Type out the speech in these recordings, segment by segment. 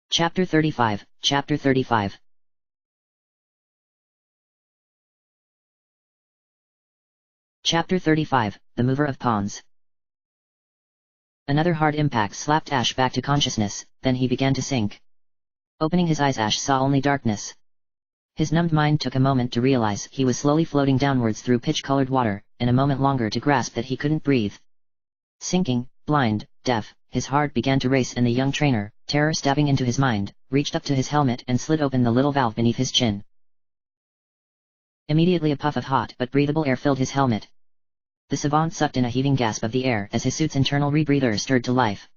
Chapter 35, Chapter 35. Chapter 35, The Mover of Pawns. Another hard impact slapped Ash back to consciousness, then he began to sink. Opening his eyes, Ash saw only darkness. His numbed mind took a moment to realize he was slowly floating downwards through pitch-colored water, and a moment longer to grasp that he couldn't breathe. Sinking, blind, deaf, his heart began to race, and the young trainer, terror stabbing into his mind, reached up to his helmet and slid open the little valve beneath his chin. Immediately a puff of hot but breathable air filled his helmet. The savant sucked in a heaving gasp of the air as his suit's internal rebreather stirred to life.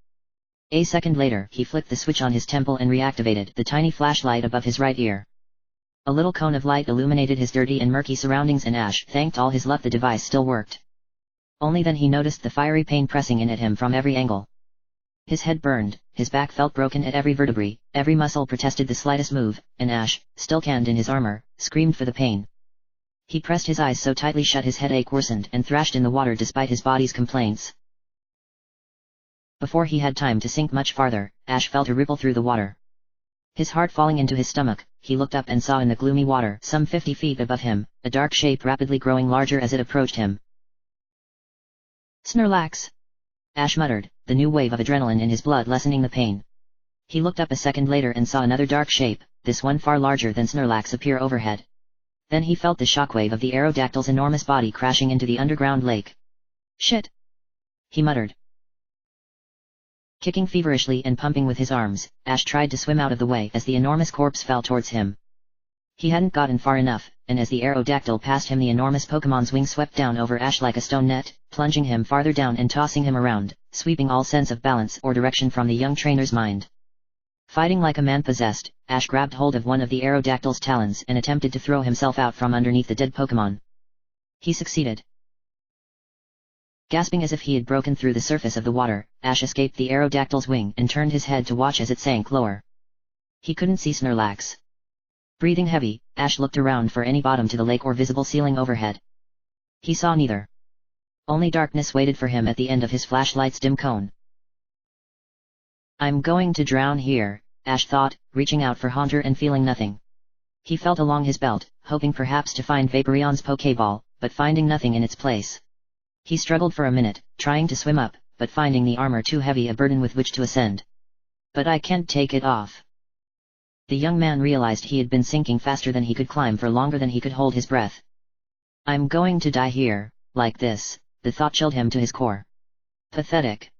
A second later, he flicked the switch on his temple and reactivated the tiny flashlight above his right ear. A little cone of light illuminated his dirty and murky surroundings, and Ash thanked all his luck the device still worked. Only then he noticed the fiery pain pressing in at him from every angle. His head burned, his back felt broken at every vertebrae, every muscle protested the slightest move, and Ash, still canned in his armor, screamed for the pain. He pressed his eyes so tightly shut his headache worsened and thrashed in the water despite his body's complaints. Before he had time to sink much farther, Ash felt a ripple through the water. His heart falling into his stomach, he looked up and saw in the gloomy water some 50 feet above him, a dark shape rapidly growing larger as it approached him. Snorlax! Ash muttered, the new wave of adrenaline in his blood lessening the pain. He looked up a second later and saw another dark shape, this one far larger than Snorlax, appear overhead. Then he felt the shockwave of the Aerodactyl's enormous body crashing into the underground lake. Shit! He muttered. Kicking feverishly and pumping with his arms, Ash tried to swim out of the way as the enormous corpse fell towards him. He hadn't gotten far enough, and as the Aerodactyl passed him, the enormous Pokemon's wing swept down over Ash like a stone net, plunging him farther down and tossing him around, sweeping all sense of balance or direction from the young trainer's mind. Fighting like a man possessed, Ash grabbed hold of one of the Aerodactyl's talons and attempted to throw himself out from underneath the dead Pokemon. He succeeded. Gasping as if he had broken through the surface of the water, Ash escaped the Aerodactyl's wing and turned his head to watch as it sank lower. He couldn't see Snorlax. Breathing heavy, Ash looked around for any bottom to the lake or visible ceiling overhead. He saw neither. Only darkness waited for him at the end of his flashlight's dim cone. I'm going to drown here, Ash thought, reaching out for Haunter and feeling nothing. He felt along his belt, hoping perhaps to find Vaporeon's Pokeball, but finding nothing in its place. He struggled for a minute, trying to swim up, but finding the armor too heavy a burden with which to ascend. But I can't take it off. The young man realized he had been sinking faster than he could climb for longer than he could hold his breath. I'm going to die here, like this, the thought chilled him to his core. Pathetic.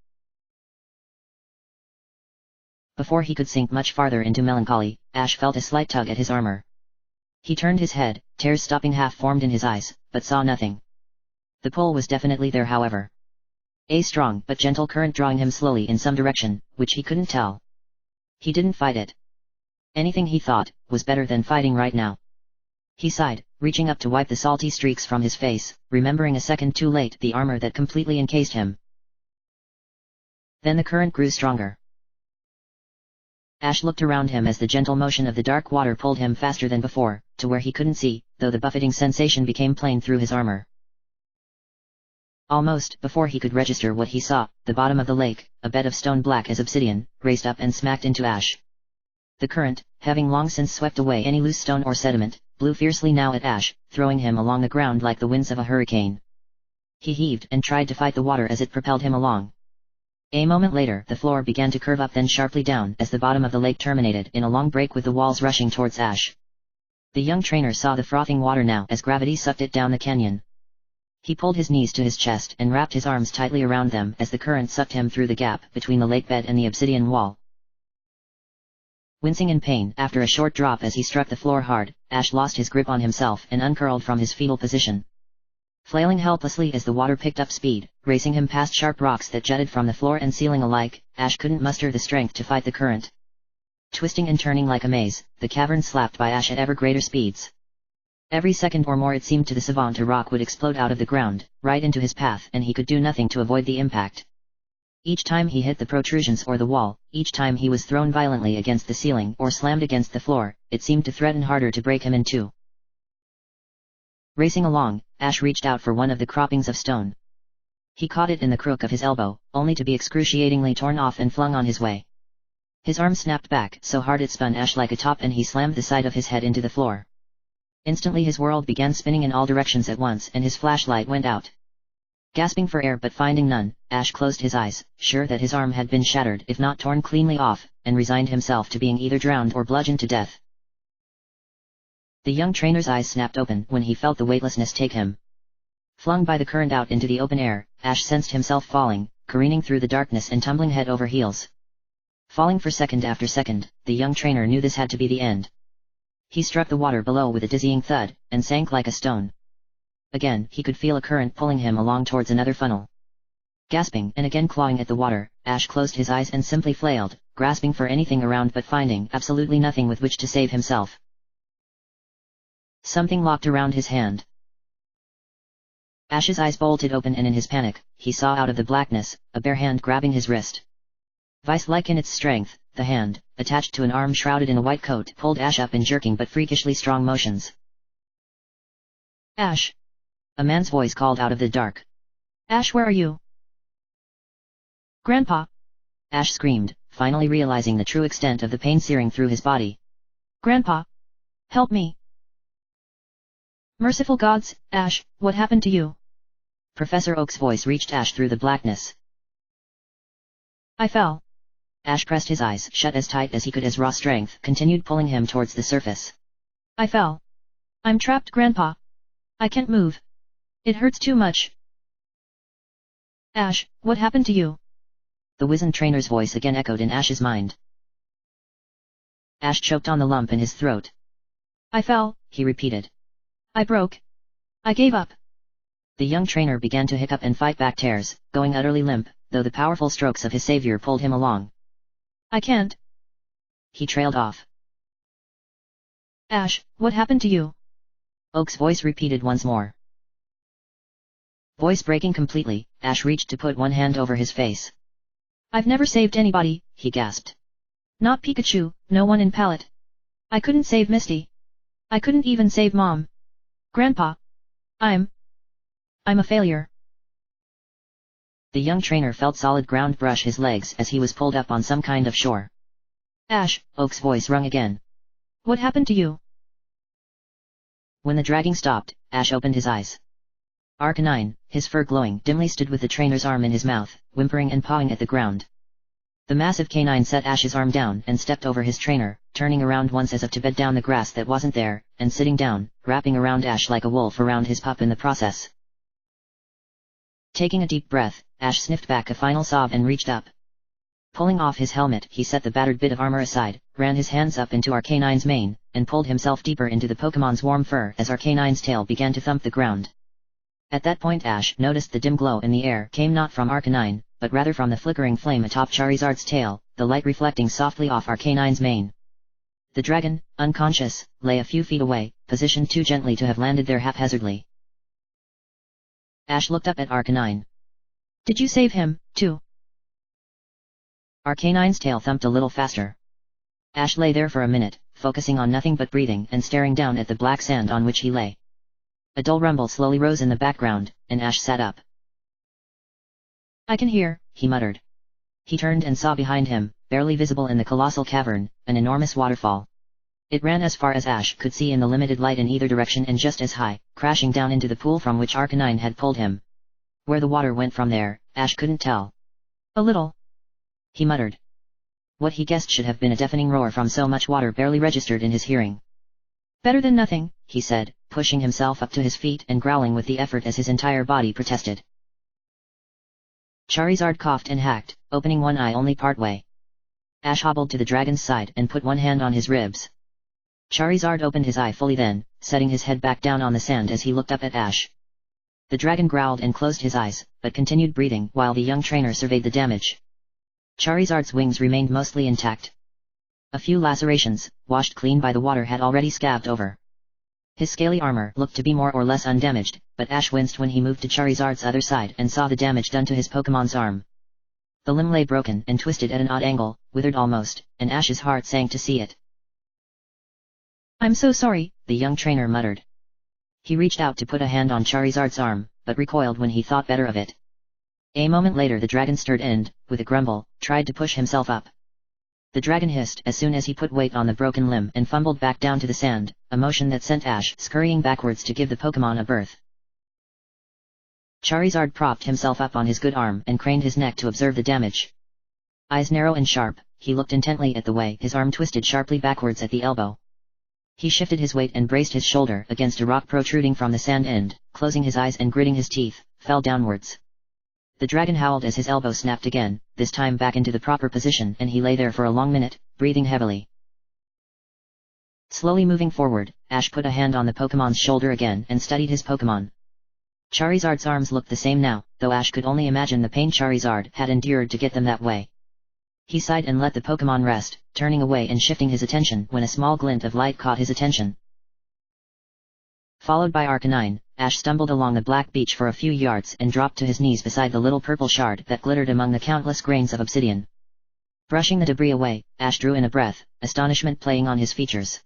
Before he could sink much farther into melancholy, Ash felt a slight tug at his armor. He turned his head, tears stopping half formed in his eyes, but saw nothing. The pull was definitely there, however. A strong but gentle current drawing him slowly in some direction, which he couldn't tell. He didn't fight it. Anything, he thought, was better than fighting right now. He sighed, reaching up to wipe the salty streaks from his face, remembering a second too late the armor that completely encased him. Then the current grew stronger. Ash looked around him as the gentle motion of the dark water pulled him faster than before, to where he couldn't see, though the buffeting sensation became plain through his armor. Almost before he could register what he saw, the bottom of the lake, a bed of stone black as obsidian, raised up and smacked into Ash. The current, having long since swept away any loose stone or sediment, blew fiercely now at Ash, throwing him along the ground like the winds of a hurricane. He heaved and tried to fight the water as it propelled him along. A moment later, the floor began to curve up, then sharply down as the bottom of the lake terminated in a long break with the walls rushing towards Ash. The young trainer saw the frothing water now as gravity sucked it down the canyon. He pulled his knees to his chest and wrapped his arms tightly around them as the current sucked him through the gap between the lake bed and the obsidian wall. Wincing in pain after a short drop as he struck the floor hard, Ash lost his grip on himself and uncurled from his fetal position. Flailing helplessly as the water picked up speed, racing him past sharp rocks that jutted from the floor and ceiling alike, Ash couldn't muster the strength to fight the current. Twisting and turning like a maze, the cavern slapped by Ash at ever greater speeds. Every second or more it seemed to the savant a rock would explode out of the ground, right into his path, and he could do nothing to avoid the impact. Each time he hit the protrusions or the wall, each time he was thrown violently against the ceiling or slammed against the floor, it seemed to threaten harder to break him in two. Racing along, Ash reached out for one of the croppings of stone. He caught it in the crook of his elbow, only to be excruciatingly torn off and flung on his way. His arm snapped back so hard it spun Ash like a top and he slammed the side of his head into the floor. Instantly his world began spinning in all directions at once and his flashlight went out. Gasping for air but finding none, Ash closed his eyes, sure that his arm had been shattered if not torn cleanly off, and resigned himself to being either drowned or bludgeoned to death. The young trainer's eyes snapped open when he felt the weightlessness take him. Flung by the current out into the open air, Ash sensed himself falling, careening through the darkness and tumbling head over heels. Falling for second after second, the young trainer knew this had to be the end. He struck the water below with a dizzying thud, and sank like a stone. Again he could feel a current pulling him along towards another funnel. Gasping and again clawing at the water, Ash closed his eyes and simply flailed, grasping for anything around but finding absolutely nothing with which to save himself. Something locked around his hand. Ash's eyes bolted open and in his panic, he saw out of the blackness, a bare hand grabbing his wrist. Vice-like in its strength, the hand, attached to an arm shrouded in a white coat, pulled Ash up in jerking but freakishly strong motions. "Ash!" A man's voice called out of the dark. "Ash, where are you?" "Grandpa!" Ash screamed, finally realizing the true extent of the pain searing through his body. "Grandpa! Help me!" "Merciful gods, Ash, what happened to you?" Professor Oak's voice reached Ash through the blackness. "I fell." Ash pressed his eyes shut as tight as he could as raw strength continued pulling him towards the surface. "I fell. I'm trapped, Grandpa. I can't move. It hurts too much." "Ash, what happened to you?" The wizened trainer's voice again echoed in Ash's mind. Ash choked on the lump in his throat. "I fell," he repeated. "I broke. I gave up." The young trainer began to hiccup and fight back tears, going utterly limp, though the powerful strokes of his savior pulled him along. "I can't." He trailed off. "Ash, what happened to you?" Oak's voice repeated once more. Voice breaking completely, Ash reached to put one hand over his face. "I've never saved anybody," he gasped. "Not Pikachu, no one in Palette. I couldn't save Misty. I couldn't even save Mom. Grandpa. I'm a failure." The young trainer felt solid ground brush his legs as he was pulled up on some kind of shore. "Ash," Oak's voice rung again. "What happened to you?" When the dragging stopped, Ash opened his eyes. Arcanine, his fur glowing dimly, stood with the trainer's arm in his mouth, whimpering and pawing at the ground. The massive canine set Ash's arm down and stepped over his trainer, turning around once as if to bed down the grass that wasn't there, and sitting down, wrapping around Ash like a wolf around his pup in the process. Taking a deep breath, Ash sniffed back a final sob and reached up. Pulling off his helmet, he set the battered bit of armor aside, ran his hands up into Arcanine's mane, and pulled himself deeper into the Pokemon's warm fur as Arcanine's tail began to thump the ground. At that point Ash noticed the dim glow in the air came not from Arcanine, but rather from the flickering flame atop Charizard's tail, the light reflecting softly off Arcanine's mane. The dragon, unconscious, lay a few feet away, positioned too gently to have landed there haphazardly. Ash looked up at Arcanine. "Did you save him, too?" Arcanine's tail thumped a little faster. Ash lay there for a minute, focusing on nothing but breathing and staring down at the black sand on which he lay. A dull rumble slowly rose in the background, and Ash sat up. "I can hear," he muttered. He turned and saw behind him, barely visible in the colossal cavern, an enormous waterfall. It ran as far as Ash could see in the limited light in either direction and just as high, crashing down into the pool from which Arcanine had pulled him. Where the water went from there, Ash couldn't tell. "A little," he muttered. What he guessed should have been a deafening roar from so much water barely registered in his hearing. "Better than nothing," he said, pushing himself up to his feet and growling with the effort as his entire body protested. Charizard coughed and hacked, opening one eye only part way. Ash hobbled to the dragon's side and put one hand on his ribs. Charizard opened his eye fully then, setting his head back down on the sand as he looked up at Ash. The dragon growled and closed his eyes, but continued breathing while the young trainer surveyed the damage. Charizard's wings remained mostly intact. A few lacerations, washed clean by the water, had already scabbed over. His scaly armor looked to be more or less undamaged, but Ash winced when he moved to Charizard's other side and saw the damage done to his Pokemon's arm. The limb lay broken and twisted at an odd angle, withered almost, and Ash's heart sank to see it. "I'm so sorry," the young trainer muttered. He reached out to put a hand on Charizard's arm, but recoiled when he thought better of it. A moment later the dragon stirred and, with a grumble, tried to push himself up. The dragon hissed as soon as he put weight on the broken limb and fumbled back down to the sand, a motion that sent Ash scurrying backwards to give the Pokémon a berth. Charizard propped himself up on his good arm and craned his neck to observe the damage. Eyes narrow and sharp, he looked intently at the way his arm twisted sharply backwards at the elbow. He shifted his weight and braced his shoulder against a rock protruding from the sand end, closing his eyes and gritting his teeth, fell downwards. The dragon howled as his elbow snapped again, this time back into the proper position, and he lay there for a long minute, breathing heavily. Slowly moving forward, Ash put a hand on the Pokémon's shoulder again and studied his Pokémon. Charizard's arms looked the same now, though Ash could only imagine the pain Charizard had endured to get them that way. He sighed and let the Pokémon rest, turning away and shifting his attention when a small glint of light caught his attention. Followed by Arcanine, Ash stumbled along the black beach for a few yards and dropped to his knees beside the little purple shard that glittered among the countless grains of obsidian. Brushing the debris away, Ash drew in a breath, astonishment playing on his features.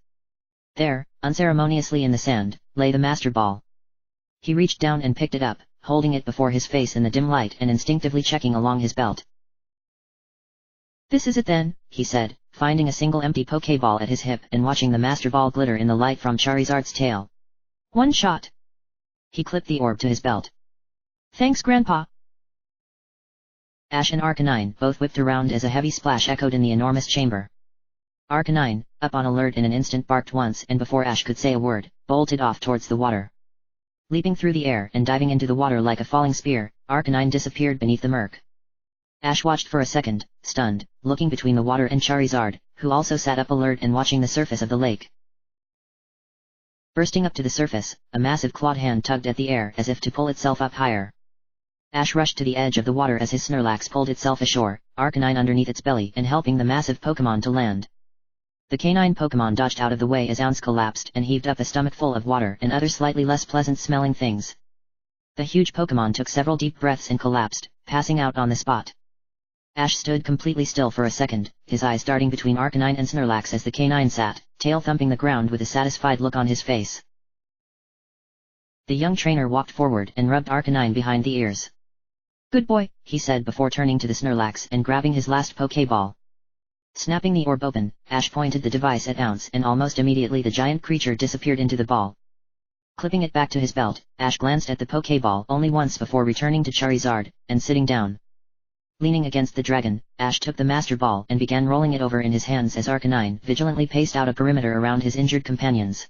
There, unceremoniously in the sand, lay the Master Ball. He reached down and picked it up, holding it before his face in the dim light and instinctively checking along his belt. "This is it then," he said, finding a single empty Pokéball at his hip and watching the Master Ball glitter in the light from Charizard's tail. "One shot." He clipped the orb to his belt. "Thanks, Grandpa." Ash and Arcanine both whipped around as a heavy splash echoed in the enormous chamber. Arcanine, up on alert in an instant, barked once and before Ash could say a word, bolted off towards the water. Leaping through the air and diving into the water like a falling spear, Arcanine disappeared beneath the murk. Ash watched for a second, stunned, looking between the water and Charizard, who also sat up alert and watching the surface of the lake. Bursting up to the surface, a massive clawed hand tugged at the air as if to pull itself up higher. Ash rushed to the edge of the water as his Snorlax pulled itself ashore, Arcanine underneath its belly and helping the massive Pokémon to land. The canine Pokémon dodged out of the way as Ounce collapsed and heaved up a stomach full of water and other slightly less pleasant-smelling things. The huge Pokémon took several deep breaths and collapsed, passing out on the spot. Ash stood completely still for a second, his eyes darting between Arcanine and Snorlax as the canine sat, tail thumping the ground with a satisfied look on his face. The young trainer walked forward and rubbed Arcanine behind the ears. "Good boy," he said before turning to the Snorlax and grabbing his last Pokéball. Snapping the orb open, Ash pointed the device at Ounce and almost immediately the giant creature disappeared into the ball. Clipping it back to his belt, Ash glanced at the Pokéball only once before returning to Charizard, and sitting down. Leaning against the dragon, Ash took the Master Ball and began rolling it over in his hands as Arcanine vigilantly paced out a perimeter around his injured companions.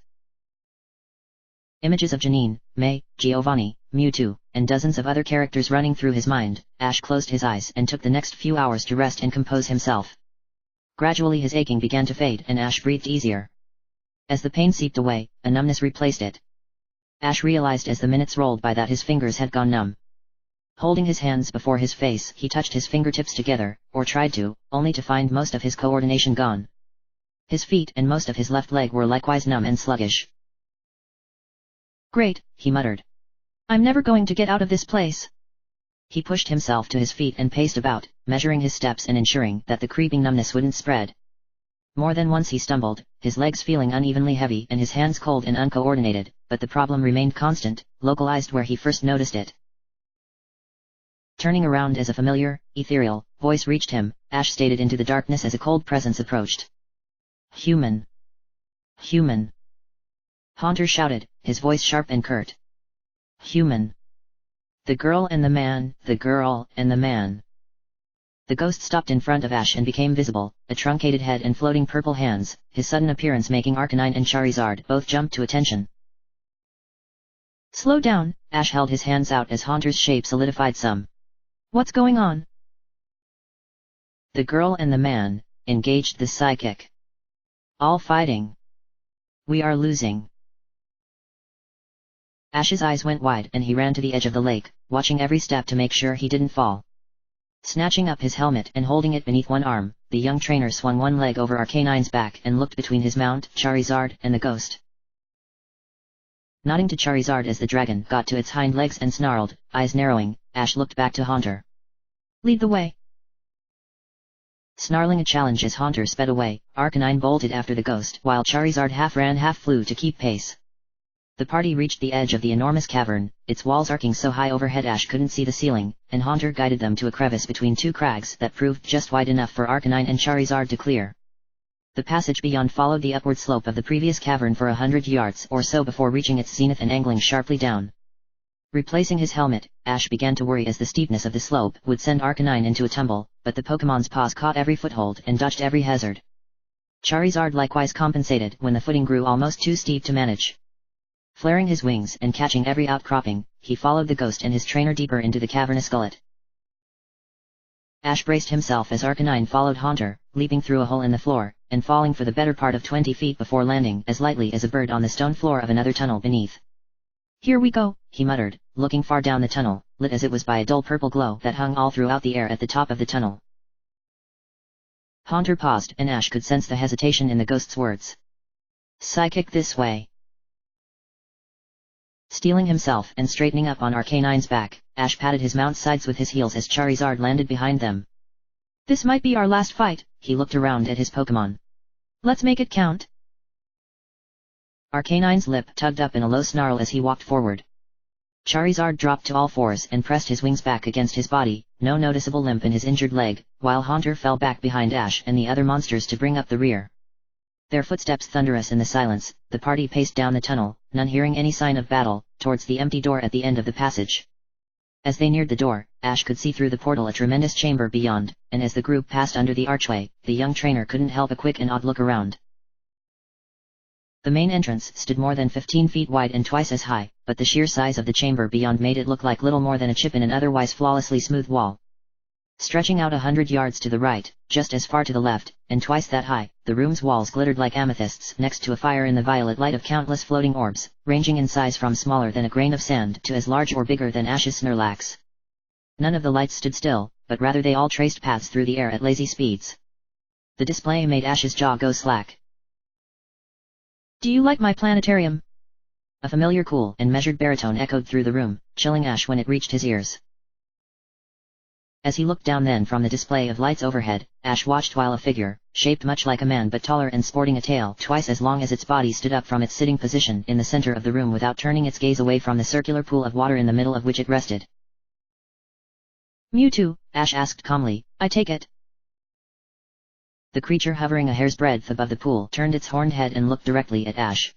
Images of Janine, May, Giovanni, Mewtwo, and dozens of other characters running through his mind, Ash closed his eyes and took the next few hours to rest and compose himself. Gradually his aching began to fade and Ash breathed easier. As the pain seeped away, a numbness replaced it. Ash realized as the minutes rolled by that his fingers had gone numb. Holding his hands before his face, he touched his fingertips together, or tried to, only to find most of his coordination gone. His feet and most of his left leg were likewise numb and sluggish. "Great," he muttered. "I'm never going to get out of this place." He pushed himself to his feet and paced about, measuring his steps and ensuring that the creeping numbness wouldn't spread. More than once he stumbled, his legs feeling unevenly heavy and his hands cold and uncoordinated, but the problem remained constant, localized where he first noticed it. Turning around as a familiar, ethereal voice reached him, Ash stated into the darkness as a cold presence approached. "Human. Human." Haunter shouted, his voice sharp and curt. "Human. The girl and the man, the girl and the man." The ghost stopped in front of Ash and became visible, a truncated head and floating purple hands, his sudden appearance making Arcanine and Charizard both jump to attention. "Slow down," Ash held his hands out as Haunter's shape solidified some. "What's going on?" "The girl and the man," engaged the psychic. "All fighting. We are losing." Ash's eyes went wide and he ran to the edge of the lake, watching every step to make sure he didn't fall. Snatching up his helmet and holding it beneath one arm, the young trainer swung one leg over Arcanine's back and looked between his mount, Charizard, and the ghost. Nodding to Charizard as the dragon got to its hind legs and snarled, eyes narrowing, Ash looked back to Haunter. "Lead the way." Snarling a challenge as Haunter sped away, Arcanine bolted after the ghost while Charizard half ran half flew to keep pace. The party reached the edge of the enormous cavern, its walls arcing so high overhead Ash couldn't see the ceiling, and Haunter guided them to a crevice between two crags that proved just wide enough for Arcanine and Charizard to clear. The passage beyond followed the upward slope of the previous cavern for 100 yards or so before reaching its zenith and angling sharply down. Replacing his helmet, Ash began to worry as the steepness of the slope would send Arcanine into a tumble, but the Pokemon's paws caught every foothold and dodged every hazard. Charizard likewise compensated when the footing grew almost too steep to manage. Flaring his wings and catching every outcropping, he followed the ghost and his trainer deeper into the cavernous gullet. Ash braced himself as Arcanine followed Haunter, leaping through a hole in the floor, and falling for the better part of 20 feet before landing as lightly as a bird on the stone floor of another tunnel beneath. "Here we go," he muttered, looking far down the tunnel, lit as it was by a dull purple glow that hung all throughout the air at the top of the tunnel. Haunter paused and Ash could sense the hesitation in the ghost's words. "Psychic this way." Steeling himself and straightening up on Arcanine's back, Ash patted his mount's sides with his heels as Charizard landed behind them. "This might be our last fight," he looked around at his Pokémon. "Let's make it count." Arcanine's lip tugged up in a low snarl as he walked forward. Charizard dropped to all fours and pressed his wings back against his body, no noticeable limp in his injured leg, while Haunter fell back behind Ash and the other monsters to bring up the rear. Their footsteps thunderous in the silence, the party paced down the tunnel, none hearing any sign of battle, towards the empty door at the end of the passage. As they neared the door, Ash could see through the portal a tremendous chamber beyond, and as the group passed under the archway, the young trainer couldn't help a quick and odd look around. The main entrance stood more than 15 feet wide and twice as high, but the sheer size of the chamber beyond made it look like little more than a chip in an otherwise flawlessly smooth wall. Stretching out 100 yards to the right, just as far to the left, and twice that high, the room's walls glittered like amethysts next to a fire in the violet light of countless floating orbs, ranging in size from smaller than a grain of sand to as large or bigger than Ash's Snorlax. None of the lights stood still, but rather they all traced paths through the air at lazy speeds. The display made Ash's jaw go slack. "Do you like my planetarium?" A familiar cool and measured baritone echoed through the room, chilling Ash when it reached his ears. As he looked down then from the display of lights overhead, Ash watched while a figure, shaped much like a man but taller and sporting a tail twice as long as its body stood up from its sitting position in the center of the room without turning its gaze away from the circular pool of water in the middle of which it rested. "Mewtwo," Ash asked calmly, "I take it." The creature hovering a hair's breadth above the pool turned its horned head and looked directly at Ash.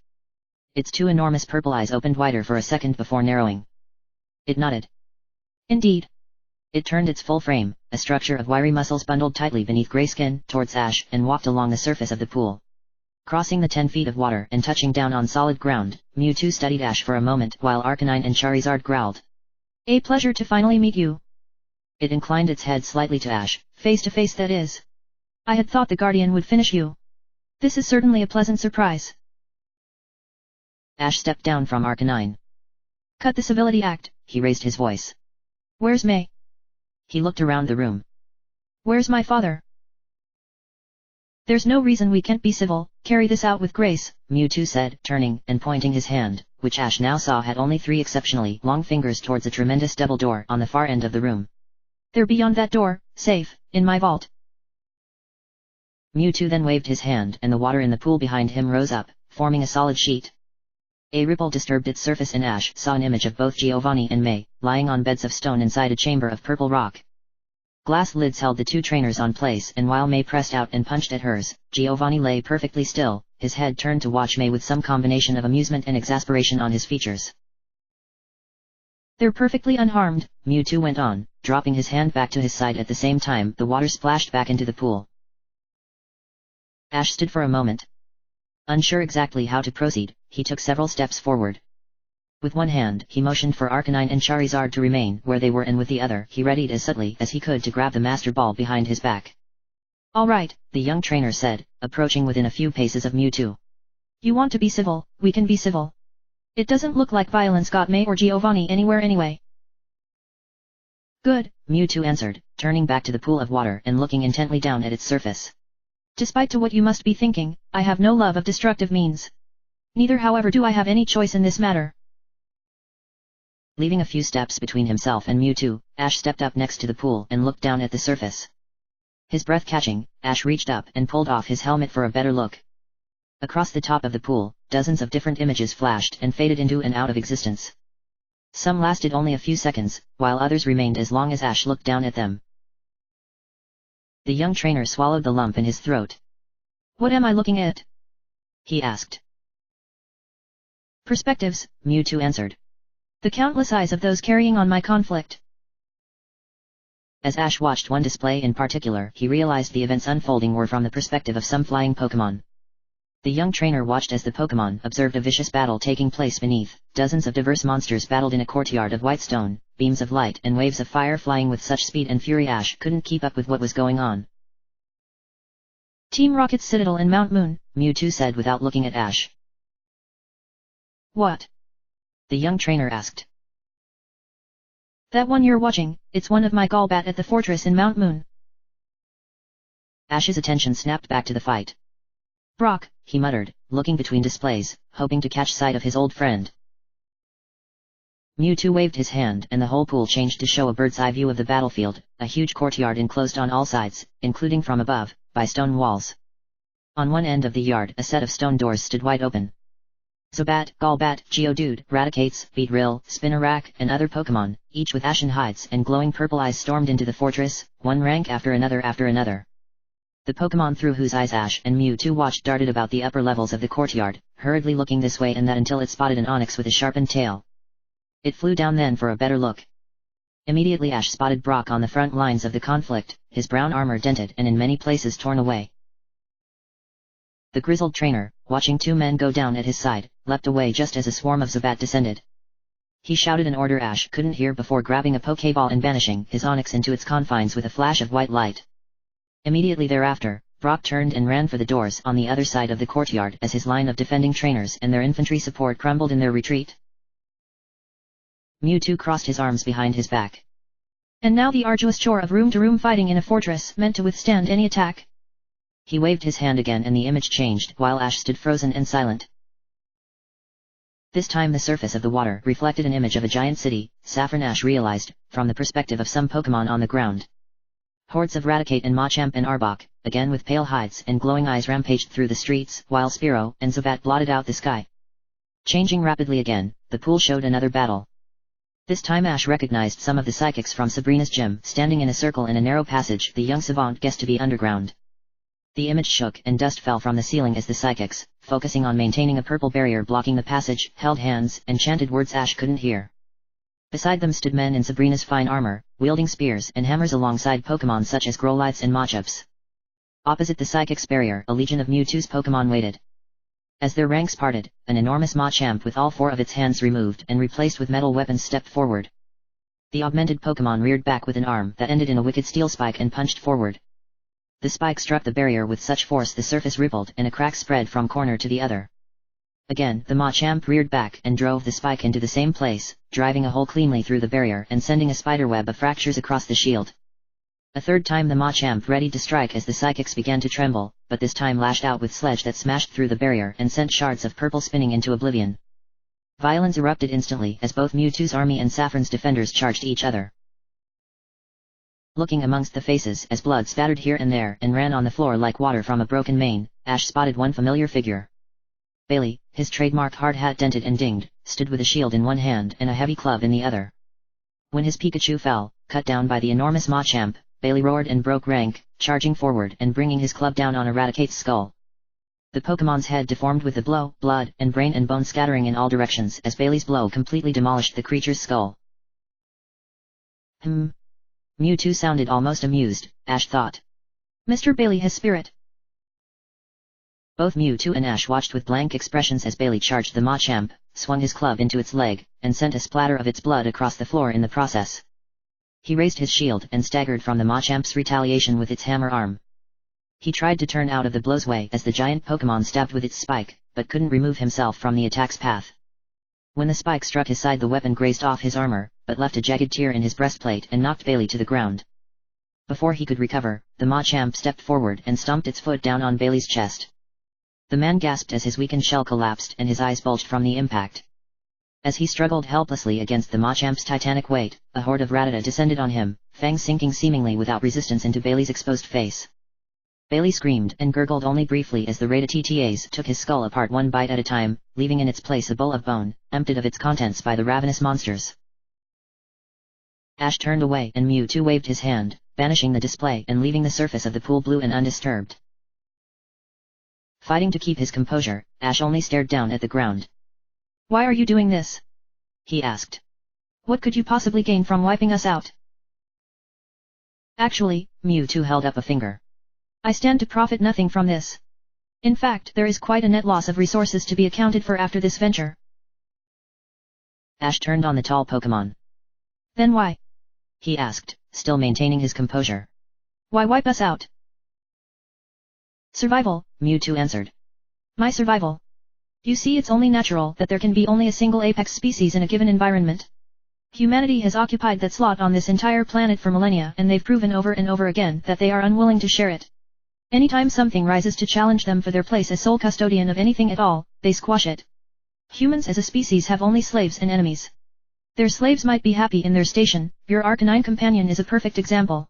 Its two enormous purple eyes opened wider for a second before narrowing. It nodded. "Indeed." It turned its full frame, a structure of wiry muscles bundled tightly beneath gray skin, towards Ash and walked along the surface of the pool. Crossing the 10 feet of water and touching down on solid ground, Mewtwo studied Ash for a moment while Arcanine and Charizard growled. "A pleasure to finally meet you." It inclined its head slightly to Ash, face to face that is. "I had thought the Guardian would finish you. This is certainly a pleasant surprise." Ash stepped down from Arcanine. "Cut the civility act," he raised his voice. "Where's May?" He looked around the room. "Where's my father?" "There's no reason we can't be civil, carry this out with grace," Mewtwo said, turning and pointing his hand, which Ash now saw had only 3 exceptionally long fingers towards a tremendous double door on the far end of the room. "They're beyond that door, safe, in my vault." Mewtwo then waved his hand and the water in the pool behind him rose up, forming a solid sheet. A ripple disturbed its surface and Ash saw an image of both Giovanni and May, lying on beds of stone inside a chamber of purple rock. Glass lids held the two trainers on place and while May pressed out and punched at hers, Giovanni lay perfectly still, his head turned to watch May with some combination of amusement and exasperation on his features. "They're perfectly unharmed," Mewtwo went on, dropping his hand back to his side at the same time the water splashed back into the pool. Ash stood for a moment. Unsure exactly how to proceed, he took several steps forward. With one hand he motioned for Arcanine and Charizard to remain where they were and with the other he readied as subtly as he could to grab the Master Ball behind his back. "All right," the young trainer said, approaching within a few paces of Mewtwo. "You want to be civil, we can be civil. It doesn't look like violence got May or Giovanni anywhere anyway." "Good," Mewtwo answered, turning back to the pool of water and looking intently down at its surface. "Despite to what you must be thinking, I have no love of destructive means. Neither however do I have any choice in this matter." Leaving a few steps between himself and Mewtwo, Ash stepped up next to the pool and looked down at the surface. His breath catching, Ash reached up and pulled off his helmet for a better look. Across the top of the pool, dozens of different images flashed and faded into and out of existence. Some lasted only a few seconds, while others remained as long as Ash looked down at them. The young trainer swallowed the lump in his throat. "What am I looking at?" he asked. "Perspectives," Mewtwo answered. "The countless eyes of those carrying on my conflict." As Ash watched one display in particular, he realized the events unfolding were from the perspective of some flying Pokémon. The young trainer watched as the Pokémon observed a vicious battle taking place beneath. Dozens of diverse monsters battled in a courtyard of white stone, beams of light and waves of fire flying with such speed and fury Ash couldn't keep up with what was going on. "Team Rocket's Citadel and Mount Moon," Mewtwo said without looking at Ash. "What?" the young trainer asked. "That one you're watching, it's one of my Golbat at the fortress in Mount Moon." Ash's attention snapped back to the fight. "Brock," he muttered, looking between displays, hoping to catch sight of his old friend. Mewtwo waved his hand and the whole pool changed to show a bird's-eye view of the battlefield, a huge courtyard enclosed on all sides, including from above, by stone walls. On one end of the yard a set of stone doors stood wide open. Zubat, Golbat, Geodude, Raticates, Beedrill, Spinarak, and other Pokémon, each with ashen hides and glowing purple eyes stormed into the fortress, one rank after another. The Pokémon through whose eyes Ash and Mewtwo watched darted about the upper levels of the courtyard, hurriedly looking this way and that until it spotted an Onix with a sharpened tail. It flew down then for a better look. Immediately Ash spotted Brock on the front lines of the conflict, his brown armor dented and in many places torn away. The grizzled trainer, watching two men go down at his side, leapt away just as a swarm of Zubat descended. He shouted an order Ash couldn't hear before grabbing a Pokéball and banishing his Onix into its confines with a flash of white light. Immediately thereafter, Brock turned and ran for the doors on the other side of the courtyard as his line of defending trainers and their infantry support crumbled in their retreat. Mewtwo crossed his arms behind his back. "And now the arduous chore of room-to-room fighting in a fortress meant to withstand any attack." He waved his hand again and the image changed while Ash stood frozen and silent. This time the surface of the water reflected an image of a giant city, Saffron Ash realized, from the perspective of some Pokémon on the ground. Hordes of Raticate and Machamp and Arbok, again with pale hides and glowing eyes rampaged through the streets, while Spearow and Zubat blotted out the sky. Changing rapidly again, the pool showed another battle. This time Ash recognized some of the psychics from Sabrina's gym standing in a circle in a narrow passage the young savant guessed to be underground. The image shook and dust fell from the ceiling as the psychics, focusing on maintaining a purple barrier blocking the passage, held hands and chanted words Ash couldn't hear. Beside them stood men in Sabrina's fine armor, wielding spears and hammers alongside Pokémon such as Growlites and Machops. Opposite the psychic's barrier a legion of Mewtwo's Pokémon waited. As their ranks parted, an enormous Machamp with all four of its hands removed and replaced with metal weapons stepped forward. The augmented Pokémon reared back with an arm that ended in a wicked steel spike and punched forward. The spike struck the barrier with such force the surface rippled and a crack spread from corner to the other. Again the Machamp reared back and drove the spike into the same place, driving a hole cleanly through the barrier and sending a spiderweb of fractures across the shield. A third time the Machamp readied to strike as the psychics began to tremble, but this time lashed out with sledge that smashed through the barrier and sent shards of purple spinning into oblivion. Violence erupted instantly as both Mewtwo's army and Saffron's defenders charged each other. Looking amongst the faces as blood spattered here and there and ran on the floor like water from a broken mane, Ash spotted one familiar figure. Bailey, his trademark hard hat dented and dinged, stood with a shield in one hand and a heavy club in the other. When his Pikachu fell, cut down by the enormous Machamp, Bailey roared and broke rank, charging forward and bringing his club down on Eradicate's skull. The Pokémon's head deformed with the blow, blood and brain and bone scattering in all directions as Bailey's blow completely demolished the creature's skull. Mewtwo sounded almost amused, Ash thought. "Mr. Bailey has spirit." Both Mewtwo and Ash watched with blank expressions as Bailey charged the Machamp, swung his club into its leg, and sent a splatter of its blood across the floor in the process. He raised his shield and staggered from the Machamp's retaliation with its hammer arm. He tried to turn out of the blow's way as the giant Pokémon stabbed with its spike, but couldn't remove himself from the attack's path. When the spike struck his side the weapon grazed off his armor, but left a jagged tear in his breastplate and knocked Bailey to the ground. Before he could recover, the Machamp stepped forward and stomped its foot down on Bailey's chest. The man gasped as his weakened shell collapsed and his eyes bulged from the impact. As he struggled helplessly against the Machamp's titanic weight, a horde of Rattata descended on him, fangs sinking seemingly without resistance into Bailey's exposed face. Bailey screamed and gurgled only briefly as the Rattatatas took his skull apart one bite at a time, leaving in its place a bowl of bone, emptied of its contents by the ravenous monsters. Ash turned away and Mewtwo waved his hand, banishing the display and leaving the surface of the pool blue and undisturbed. Fighting to keep his composure, Ash only stared down at the ground. "Why are you doing this?" he asked. "What could you possibly gain from wiping us out?" "Actually," Mewtwo held up a finger. "I stand to profit nothing from this. In fact, there is quite a net loss of resources to be accounted for after this venture." Ash turned on the tall Pokémon. "Then why?" he asked, still maintaining his composure. "Why wipe us out?" "Survival," Mewtwo answered. "My survival. You see, it's only natural that there can be only a single apex species in a given environment. Humanity has occupied that slot on this entire planet for millennia and they've proven over and over again that they are unwilling to share it. Anytime something rises to challenge them for their place as sole custodian of anything at all, they squash it. Humans as a species have only slaves and enemies. Their slaves might be happy in their station, your Arcanine companion is a perfect example.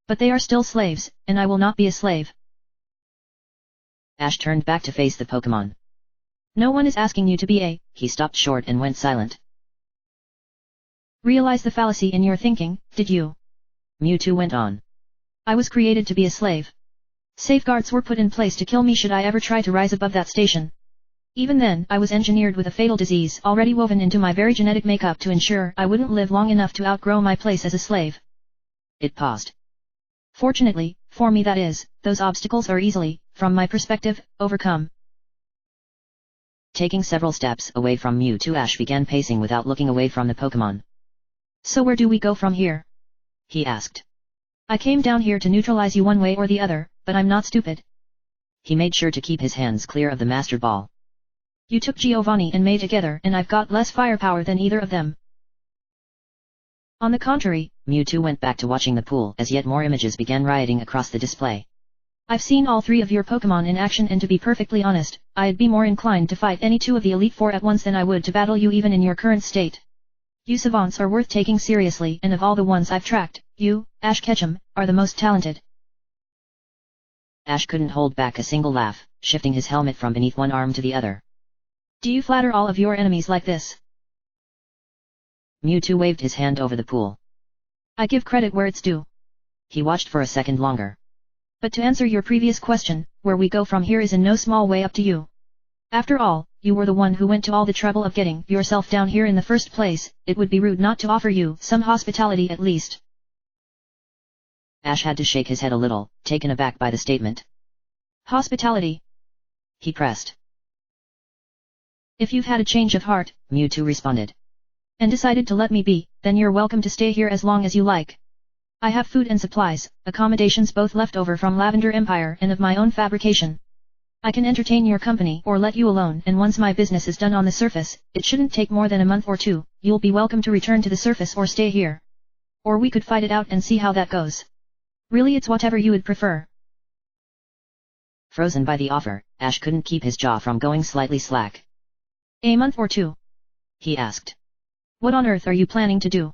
But they are still slaves, and I will not be a slave." Ash turned back to face the Pokémon. "No one is asking you to be a..." He stopped short and went silent. "Realize the fallacy in your thinking, did you?" Mewtwo went on. "I was created to be a slave. Safeguards were put in place to kill me should I ever try to rise above that station. Even then, I was engineered with a fatal disease already woven into my very genetic makeup to ensure I wouldn't live long enough to outgrow my place as a slave." It paused. "Fortunately, for me that is, those obstacles are easily, from my perspective, overcome." Taking several steps away from Mewtwo, Ash began pacing without looking away from the Pokémon. "So where do we go from here?" he asked. "I came down here to neutralize you one way or the other, but I'm not stupid." He made sure to keep his hands clear of the Master Ball. "You took Giovanni and May together and I've got less firepower than either of them." On the contrary, Mewtwo went back to watching the pool as yet more images began rioting across the display. "I've seen all three of your Pokémon in action and to be perfectly honest, I'd be more inclined to fight any two of the Elite Four at once than I would to battle you even in your current state. You savants are worth taking seriously and of all the ones I've tracked, you, Ash Ketchum, are the most talented." Ash couldn't hold back a single laugh, shifting his helmet from beneath one arm to the other. "Do you flatter all of your enemies like this?" Mewtwo waved his hand over the pool. "I give credit where it's due." He watched for a second longer. "But to answer your previous question, where we go from here is in no small way up to you. After all, you were the one who went to all the trouble of getting yourself down here in the first place, it would be rude not to offer you some hospitality at least." Ash had to shake his head a little, taken aback by the statement. "Hospitality?" he pressed. "If you've had a change of heart," Mewtwo responded, "and decided to let me be, then you're welcome to stay here as long as you like. I have food and supplies, accommodations both left over from Lavender Empire and of my own fabrication. I can entertain your company or let you alone, and once my business is done on the surface, it shouldn't take more than a month or two, you'll be welcome to return to the surface or stay here. Or we could fight it out and see how that goes. Really, it's whatever you would prefer." Frozen by the offer, Ash couldn't keep his jaw from going slightly slack. "A month or two?" he asked. "What on earth are you planning to do?"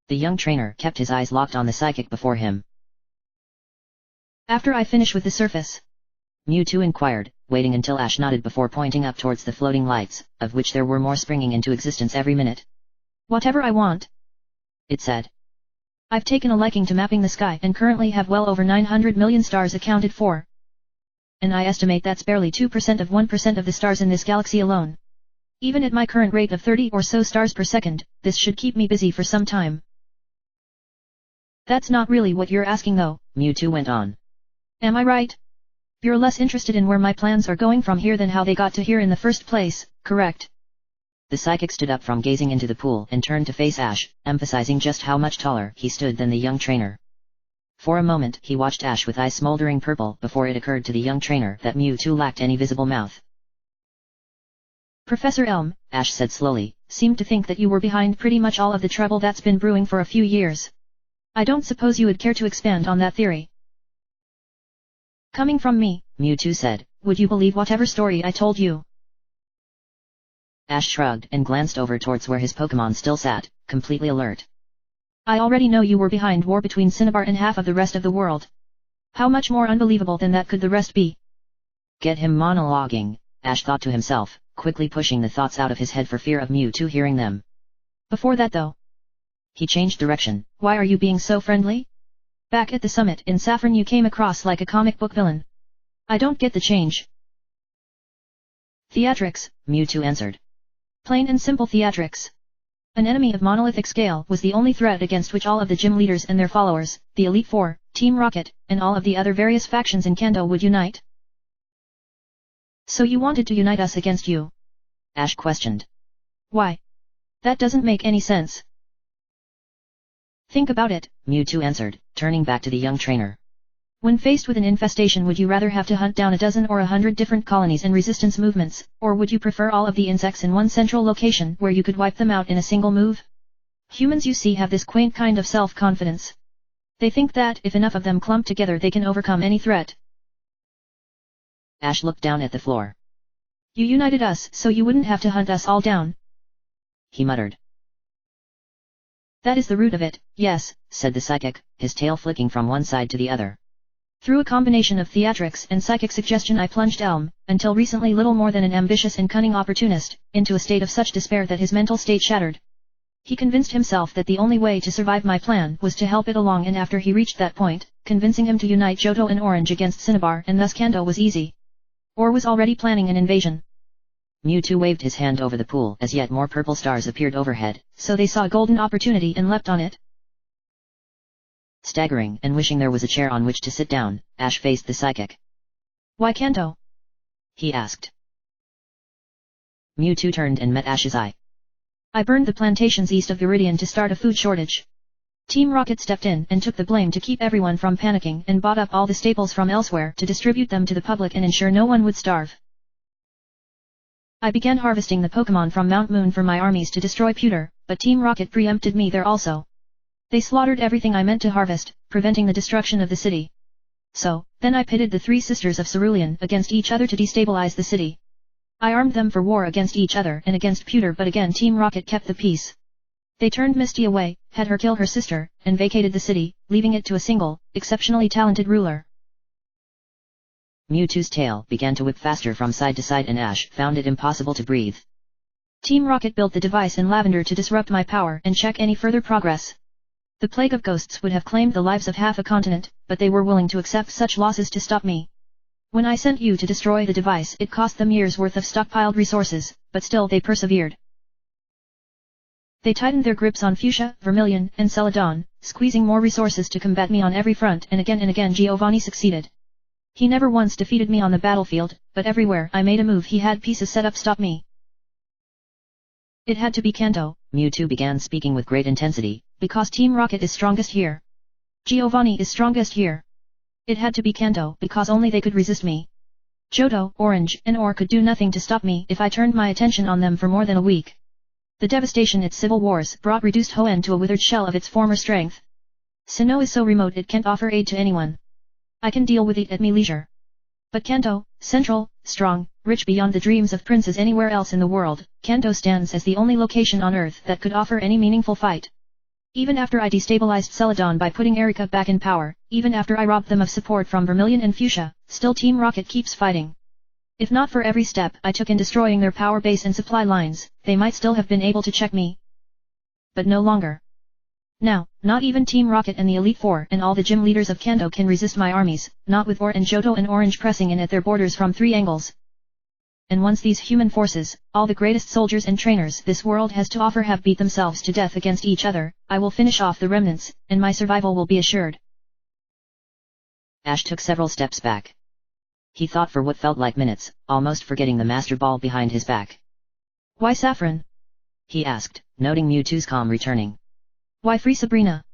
The young trainer kept his eyes locked on the psychic before him. "After I finish with the surface?" Mewtwo inquired, waiting until Ash nodded before pointing up towards the floating lights, of which there were more springing into existence every minute. "Whatever I want," it said. "I've taken a liking to mapping the sky and currently have well over 900 million stars accounted for. And I estimate that's barely 2% of 1% of the stars in this galaxy alone. Even at my current rate of 30 or so stars per second, this should keep me busy for some time." "That's not really what you're asking though," Mewtwo went on. "Am I right? You're less interested in where my plans are going from here than how they got to here in the first place, correct?" The psychic stood up from gazing into the pool and turned to face Ash, emphasizing just how much taller he stood than the young trainer. For a moment he watched Ash with eyes smoldering purple before it occurred to the young trainer that Mewtwo lacked any visible mouth. "Professor Elm," Ash said slowly, "seemed to think that you were behind pretty much all of the trouble that's been brewing for a few years. I don't suppose you would care to expand on that theory?" "Coming from me," Mewtwo said, "would you believe whatever story I told you?" Ash shrugged and glanced over towards where his Pokémon still sat, completely alert. "I already know you were behind war between Cinnabar and half of the rest of the world. How much more unbelievable than that could the rest be? Get him monologuing, Ash thought to himself, quickly pushing the thoughts out of his head for fear of Mewtwo hearing them. Before that though. He changed direction. Why are you being so friendly? Back at the summit in Saffron you came across like a comic book villain. I don't get the change. Theatrics, Mewtwo answered. Plain and simple theatrics. An enemy of monolithic scale was the only threat against which all of the gym leaders and their followers, the Elite Four, Team Rocket, and all of the other various factions in Kanto would unite. So you wanted to unite us against you? Ash questioned. Why? That doesn't make any sense. Think about it, Mewtwo answered, turning back to the young trainer. When faced with an infestation, would you rather have to hunt down a dozen or 100 different colonies and resistance movements, or would you prefer all of the insects in one central location where you could wipe them out in a single move? Humans, you see, have this quaint kind of self-confidence. They think that if enough of them clump together they can overcome any threat. Ash looked down at the floor. You united us so you wouldn't have to hunt us all down, he muttered. That is the root of it, yes, said the psychic, his tail flicking from one side to the other. Through a combination of theatrics and psychic suggestion I plunged Elm, until recently little more than an ambitious and cunning opportunist, into a state of such despair that his mental state shattered. He convinced himself that the only way to survive my plan was to help it along, and after he reached that point, convincing him to unite Johto and Orange against Cinnabar and thus Kanto was easy. Or was already planning an invasion. Mewtwo waved his hand over the pool as yet more purple stars appeared overhead, so they saw a golden opportunity and leapt on it. Staggering and wishing there was a chair on which to sit down, Ash faced the psychic. Why Kanto? He asked. Mewtwo turned and met Ash's eye. I burned the plantations east of Viridian to start a food shortage. Team Rocket stepped in and took the blame to keep everyone from panicking and bought up all the staples from elsewhere to distribute them to the public and ensure no one would starve. I began harvesting the Pokémon from Mount Moon for my armies to destroy Pewter, but Team Rocket preempted me there also. They slaughtered everything I meant to harvest, preventing the destruction of the city. So, then I pitted the three sisters of Cerulean against each other to destabilize the city. I armed them for war against each other and against Pewter, but again Team Rocket kept the peace. They turned Misty away, had her kill her sister, and vacated the city, leaving it to a single, exceptionally talented ruler. Mewtwo's tail began to whip faster from side to side and Ash found it impossible to breathe. Team Rocket built the device in Lavender to disrupt my power and check any further progress. The plague of ghosts would have claimed the lives of half a continent, but they were willing to accept such losses to stop me. When I sent you to destroy the device, it cost them years' worth of stockpiled resources, but still they persevered. They tightened their grips on Fuchsia, Vermilion, and Celadon, squeezing more resources to combat me on every front, and again Giovanni succeeded. He never once defeated me on the battlefield, but everywhere I made a move he had pieces set up stop me. It had to be Kanto, Mewtwo began speaking with great intensity, because Team Rocket is strongest here. Giovanni is strongest here. It had to be Kanto because only they could resist me. Johto, Orange, and Or could do nothing to stop me if I turned my attention on them for more than a week. The devastation its civil wars brought reduced Hoenn to a withered shell of its former strength. Sinnoh is so remote it can't offer aid to anyone. I can deal with it at me leisure. But Kanto, central, strong, rich beyond the dreams of princes anywhere else in the world, Kanto stands as the only location on Earth that could offer any meaningful fight. Even after I destabilized Celadon by putting Erika back in power, even after I robbed them of support from Vermilion and Fuchsia, still Team Rocket keeps fighting. If not for every step I took in destroying their power base and supply lines, they might still have been able to check me. But no longer. Now, not even Team Rocket and the Elite Four and all the gym leaders of Kanto can resist my armies, not with Or and Johto and Orange pressing in at their borders from three angles. And once these human forces, all the greatest soldiers and trainers this world has to offer, have beat themselves to death against each other, I will finish off the remnants, and my survival will be assured. Ash took several steps back. He thought for what felt like minutes, almost forgetting the Master Ball behind his back. Why Saffron? He asked, noting Mewtwo's calm returning. Why free Sabrina?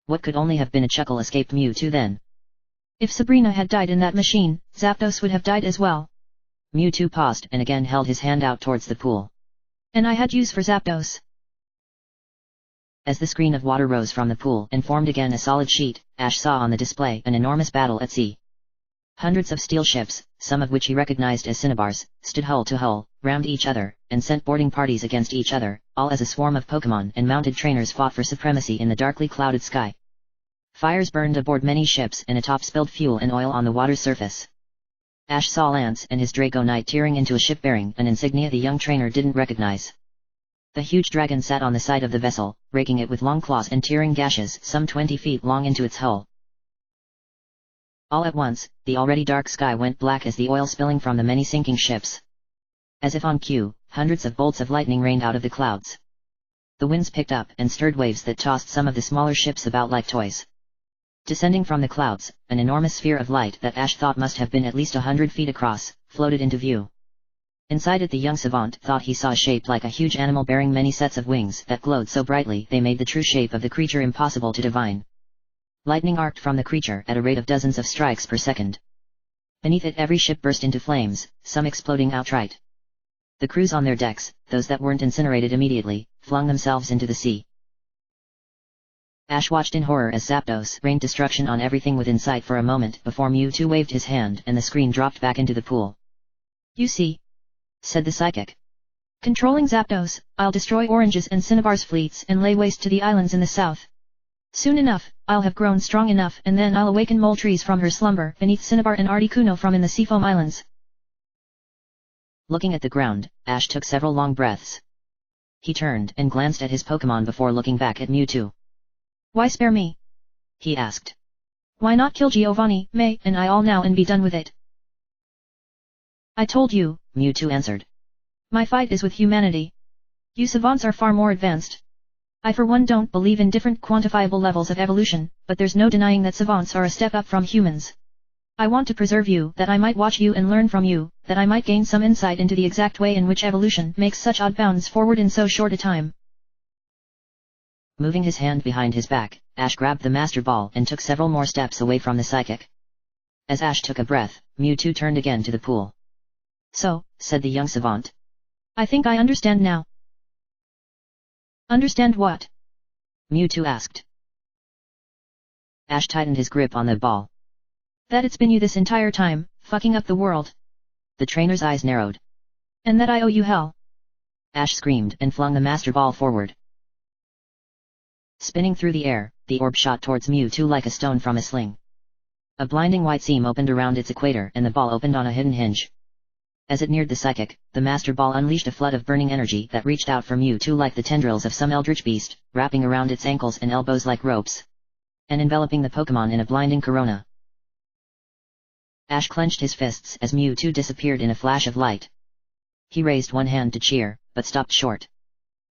What could only have been a chuckle escaped Mewtwo then. If Sabrina had died in that machine, Zapdos would have died as well. Mewtwo paused and again held his hand out towards the pool. And I had use for Zapdos. As the screen of water rose from the pool and formed again a solid sheet, Ash saw on the display an enormous battle at sea. Hundreds of steel ships, some of which he recognized as Cinnabars, stood hull to hull, rammed each other, and sent boarding parties against each other, all as a swarm of Pokémon and mounted trainers fought for supremacy in the darkly clouded sky. Fires burned aboard many ships and atop spilled fuel and oil on the water's surface. Ash saw Lance and his Draco Knight tearing into a ship bearing an insignia the young trainer didn't recognize. The huge dragon sat on the side of the vessel, raking it with long claws and tearing gashes some 20 feet long into its hull. All at once, the already dark sky went black as the oil spilling from the many sinking ships. As if on cue, hundreds of bolts of lightning rained out of the clouds. The winds picked up and stirred waves that tossed some of the smaller ships about like toys. Descending from the clouds, an enormous sphere of light that Ash thought must have been at least 100 feet across, floated into view. Inside it the young savant thought he saw a shape like a huge animal bearing many sets of wings that glowed so brightly they made the true shape of the creature impossible to divine. Lightning arced from the creature at a rate of dozens of strikes per second. Beneath it every ship burst into flames, some exploding outright. The crews on their decks, those that weren't incinerated immediately, flung themselves into the sea. Ash watched in horror as Zapdos rained destruction on everything within sight for a moment before Mewtwo waved his hand and the screen dropped back into the pool. "You see," said the psychic. "Controlling Zapdos, I'll destroy Orange's and Cinnabar's fleets and lay waste to the islands in the south. Soon enough, I'll have grown strong enough and then I'll awaken Moltres from her slumber beneath Cinnabar and Articuno from in the Seafoam Islands." Looking at the ground, Ash took several long breaths. He turned and glanced at his Pokémon before looking back at Mewtwo. "Why spare me?" he asked. "Why not kill Giovanni, May, and I all now and be done with it?" "I told you," Mewtwo answered. "My fight is with humanity. You savants are far more advanced. I for one don't believe in different quantifiable levels of evolution, but there's no denying that savants are a step up from humans. I want to preserve you that I might watch you and learn from you, that I might gain some insight into the exact way in which evolution makes such odd bounds forward in so short a time." Moving his hand behind his back, Ash grabbed the Master Ball and took several more steps away from the psychic. As Ash took a breath, Mewtwo turned again to the pool. "So," said the young savant. "I think I understand now." "Understand what?" Mewtwo asked. Ash tightened his grip on the ball. "That it's been you this entire time, fucking up the world." The trainer's eyes narrowed. "And that I owe you hell." Ash screamed and flung the Master Ball forward. Spinning through the air, the orb shot towards Mewtwo like a stone from a sling. A blinding white seam opened around its equator and the ball opened on a hidden hinge. As it neared the psychic, the Master Ball unleashed a flood of burning energy that reached out for Mewtwo like the tendrils of some eldritch beast, wrapping around its ankles and elbows like ropes, and enveloping the Pokémon in a blinding corona. Ash clenched his fists as Mewtwo disappeared in a flash of light. He raised one hand to cheer, but stopped short.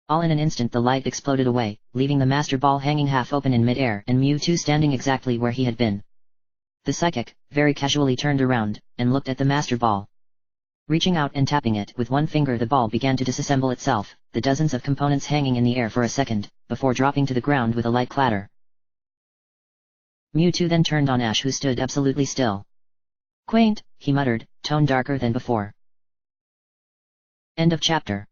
All in an instant the light exploded away, leaving the Master Ball hanging half open in mid-air and Mewtwo standing exactly where he had been. The psychic, very casually turned around, and looked at the Master Ball. Reaching out and tapping it with one finger the ball began to disassemble itself, the dozens of components hanging in the air for a second, before dropping to the ground with a light clatter. Mewtwo then turned on Ash who stood absolutely still. "Quaint," he muttered, tone darker than before. End of chapter.